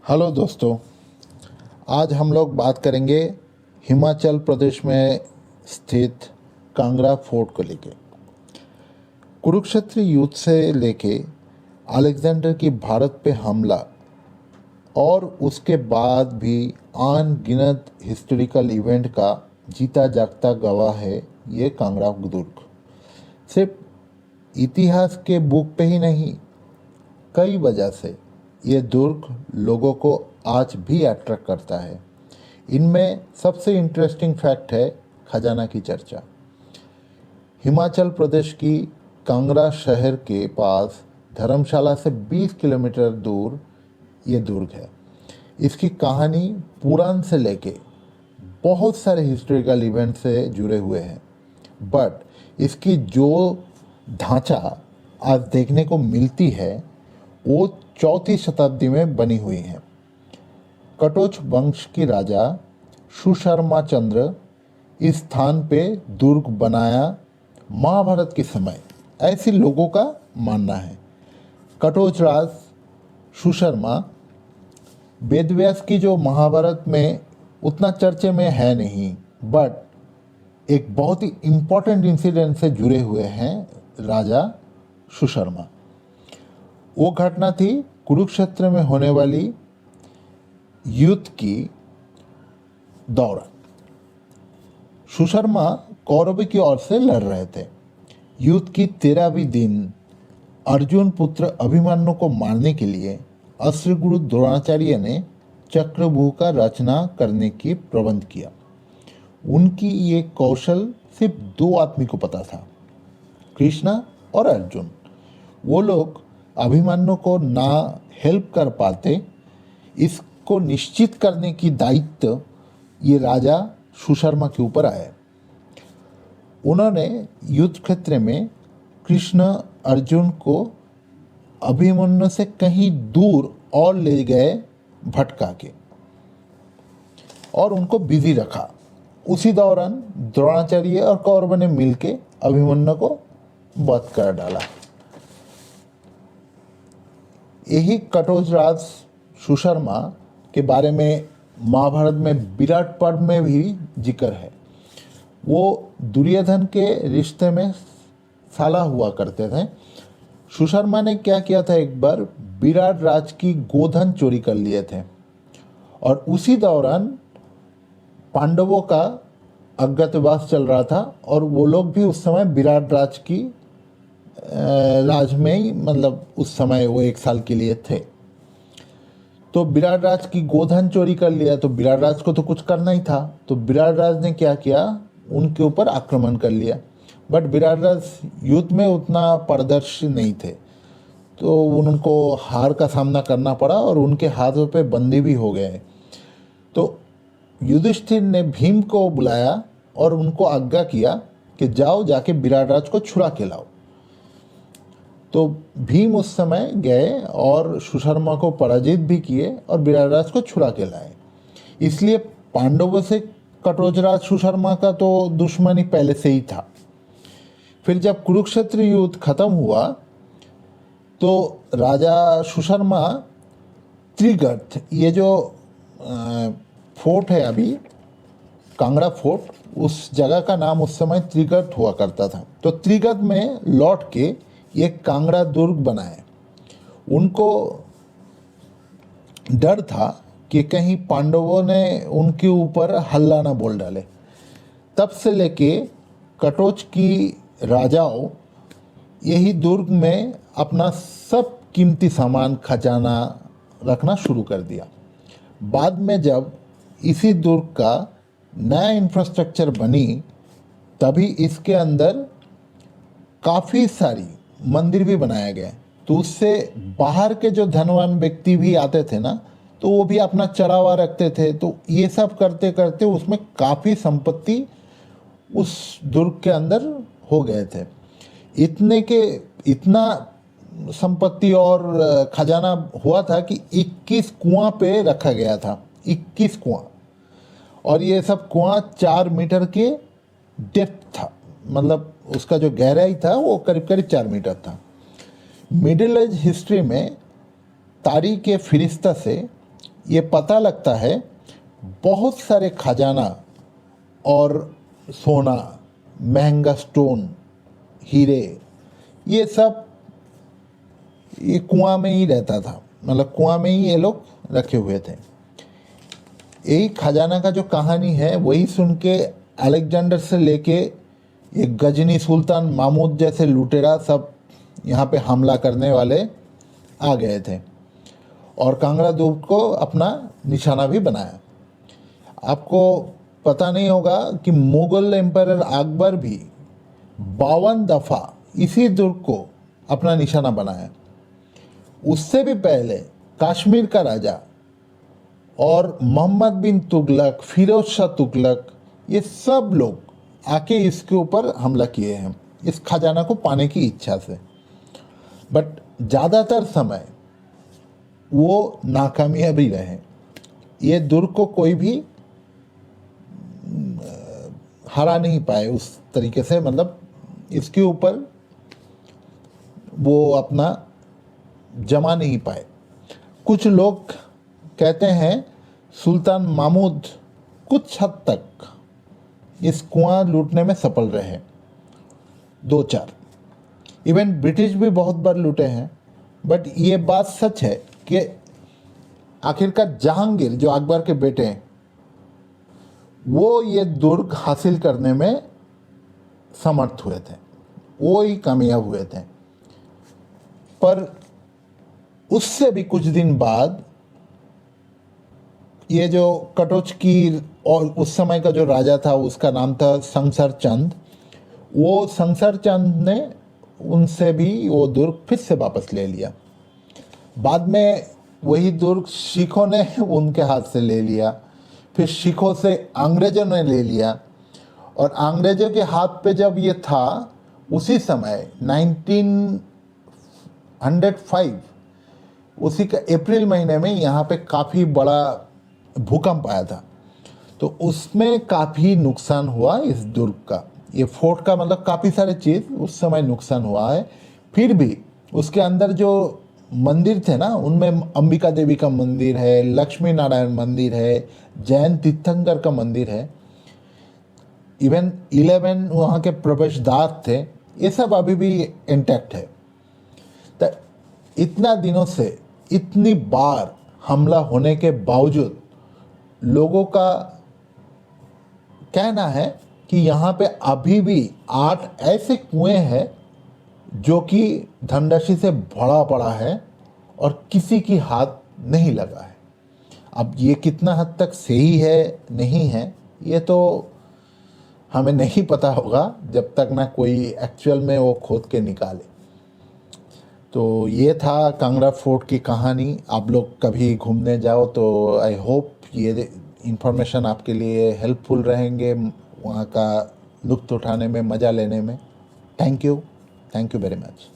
Hello दोस्तों। आज हम लोग बात करेंगे हिमाचल प्रदेश में स्थित कांगड़ा फोर्ट को लेके। कुरुक्षेत्र युद्ध से लेके अलेक्जेंडर की भारत पे हमला और उसके बाद भी अनगिनत हिस्टोरिकल इवेंट का जीता जागता गवाह है ये कांगड़ा दुर्ग। सिर्फ इतिहास के बुक पे ही नहीं, कई वजह से ये दुर्ग लोगों को आज भी अट्रैक्ट करता है। इनमें सबसे इंटरेस्टिंग फैक्ट है खजाना की चर्चा। हिमाचल प्रदेश की कांगड़ा शहर के पास धर्मशाला से 20 किलोमीटर दूर ये दुर्ग है। इसकी कहानी पुराण से लेके बहुत सारे हिस्टोरिकल इवेंट से जुड़े हुए हैं, बट इसकी जो ढांचा आज देखने को मिलती है वो 4वीं शताब्दी में बनी हुई है। कटोच वंश की राजा सुशर्मा चंद्र इस स्थान पे दुर्ग बनाया महाभारत के समय, ऐसे लोगों का मानना है। कटोच राज सुशर्मा वेदव्यास की जो महाभारत में उतना चर्चे में है नहीं, बट एक बहुत ही इम्पोर्टेंट इंसिडेंट से जुड़े हुए हैं राजा सुशर्मा। वो घटना थी कुरुक्षेत्र में होने वाली युद्ध की दौरान। सुशर्मा कौरव की ओर से लड़ रहे थे। युद्ध की 13वीं दिन अर्जुन पुत्र अभिमन्यु को मारने के लिए अश्वगुरु द्रोणाचार्य ने चक्रव्यूह का रचना करने की प्रबंध किया। उनकी ये कौशल सिर्फ 2 आदमी को पता था, कृष्णा और अर्जुन। वो लोग अभिमन्यु को ना हेल्प कर पाते, इसको निश्चित करने की दायित्व ये राजा सुशर्मा के ऊपर आया। उन्होंने युद्ध क्षेत्र में कृष्ण अर्जुन को अभिमन्यु से कहीं दूर और ले गए भटका के, और उनको बिजी रखा। उसी दौरान द्रोणाचार्य और कौरव ने मिलकर अभिमन्यु को वध कर डाला। यही कटोच राज सुशर्मा के बारे में महाभारत में विराट पर्व में भी जिक्र है। वो दुर्योधन के रिश्ते में साला हुआ करते थे। सुशर्मा ने क्या किया था, एक बार विराट राज की गोधन चोरी कर लिए थे, और उसी दौरान पांडवों का अज्ञातवास चल रहा था, और वो लोग भी उस समय विराट राज की राज में ही, मतलब उस समय वो 1 साल के लिए थे। तो विराट राज की गोधन चोरी कर लिया, तो विराट राज को तो कुछ करना ही था। तो विराट राज ने क्या किया, उनके ऊपर आक्रमण कर लिया। बट विराट राज युद्ध में उतना पारदर्शी नहीं थे, तो उनको हार का सामना करना पड़ा और उनके हाथों पे बंदी भी हो गए। तो युधिष्ठिर ने भीम को बुलाया और उनको आज्ञा किया कि जाओ जाके विराट राज को छुड़ा के लाओ। तो भीम उस समय गए और सुशर्मा को पराजित भी किए और विराट राज को छुड़ा के लाए। इसलिए पांडवों से कटोचराज सुशर्मा का तो दुश्मनी पहले से ही था। फिर जब कुरुक्षेत्र युद्ध खत्म हुआ तो राजा सुशर्मा त्रिगर्त, ये जो फोर्ट है अभी कांगड़ा फोर्ट, उस जगह का नाम उस समय त्रिगर्त हुआ करता था। तो त्रिगर्त में लौट के ये कांगड़ा दुर्ग बनाए। उनको डर था कि कहीं पांडवों ने उनके ऊपर हल्ला ना बोल डाले। तब से लेके कटोच की राजाओं यही दुर्ग में अपना सब कीमती सामान खजाना रखना शुरू कर दिया। बाद में जब इसी दुर्ग का नया इंफ्रास्ट्रक्चर बनी, तभी इसके अंदर काफ़ी सारी मंदिर भी बनाया गया। तो उससे बाहर के जो धनवान व्यक्ति भी आते थे ना, तो वो भी अपना चढ़ावा रखते थे। तो ये सब करते करते उसमें काफ़ी संपत्ति उस दुर्ग के अंदर हो गए थे। इतना संपत्ति और खजाना हुआ था कि 21 कुआं पे रखा गया था, 21 कुआं। और ये सब कुआं 4 मीटर के डेप्थ था, मतलब उसका जो गहराई था वो करीब करीब 4 मीटर था। मिडिल एज हिस्ट्री में तारीख फरिश्ता से ये पता लगता है बहुत सारे खजाना और सोना, महंगा स्टोन, हीरे, ये सब ये कुआं में ही रहता था, मतलब कुआं में ही ये लोग रखे हुए थे। यही खजाना का जो कहानी है वही सुन के अलेक्जेंडर से लेके ये गजनी सुल्तान महमूद जैसे लुटेरा सब यहाँ पे हमला करने वाले आ गए थे और कांगड़ा दुर्ग को अपना निशाना भी बनाया। आपको पता नहीं होगा कि मुगल एम्पायर अकबर भी 52 दफ़ा इसी दुर्ग को अपना निशाना बनाया। उससे भी पहले कश्मीर का राजा और मोहम्मद बिन तुगलक, फिरोज शाह तुगलक, ये सब लोग आके इसके ऊपर हमला किए हैं इस खजाना को पाने की इच्छा से। बट ज़्यादातर समय वो नाकामयाब ही रहे। ये दुर्ग को कोई भी हरा नहीं पाए उस तरीके से, मतलब इसके ऊपर वो अपना जमा नहीं पाए। कुछ लोग कहते हैं सुल्तान महमूद कुछ हद तक इस कुआं लूटने में सफल रहे, 2-4। इवन ब्रिटिश भी बहुत बार लूटे हैं। बट ये बात सच है कि आखिरकार जहांगीर जो अकबर के बेटे हैं वो ये दुर्ग हासिल करने में समर्थ हुए थे, वो ही कामयाब हुए थे। पर उससे भी कुछ दिन बाद ये जो कटोच की और उस समय का जो राजा था उसका नाम था संसर चंद, वो संसर चंद ने उनसे भी वो दुर्ग फिर से वापस ले लिया। बाद में वही दुर्ग सिखों ने उनके हाथ से ले लिया, फिर सिखों से अंग्रेजों ने ले लिया। और अंग्रेजों के हाथ पे जब ये था उसी समय 1905 उसी का अप्रैल महीने में यहाँ पे काफ़ी बड़ा भूकंप आया था, तो उसमें काफ़ी नुकसान हुआ इस दुर्ग का। ये फोर्ट का मतलब काफ़ी सारे चीज़ उस समय नुकसान हुआ है। फिर भी उसके अंदर जो मंदिर थे ना उनमें अंबिका देवी का मंदिर है, लक्ष्मी नारायण मंदिर है, जैन तीर्थंकर का मंदिर है, इवन 11 वहाँ के प्रवेश द्वार थे, ये सब अभी भी इंटैक्ट है। तो इतना दिनों से इतनी बार हमला होने के बावजूद लोगों का कहना है कि यहाँ पे अभी भी 8 ऐसे कुएं हैं जो कि धनराशि से भरा पड़ा है और किसी की हाथ नहीं लगा है। अब ये कितना हद तक सही है नहीं है ये तो हमें नहीं पता होगा जब तक ना कोई एक्चुअल में वो खोद के निकाले। तो ये था कांगड़ा फोर्ट की कहानी। आप लोग कभी घूमने जाओ तो आई होप ये इन्फॉर्मेशन आपके लिए हेल्पफुल रहेंगे, वहाँ का लुत्फ़ उठाने में, मज़ा लेने में। Thank you very much.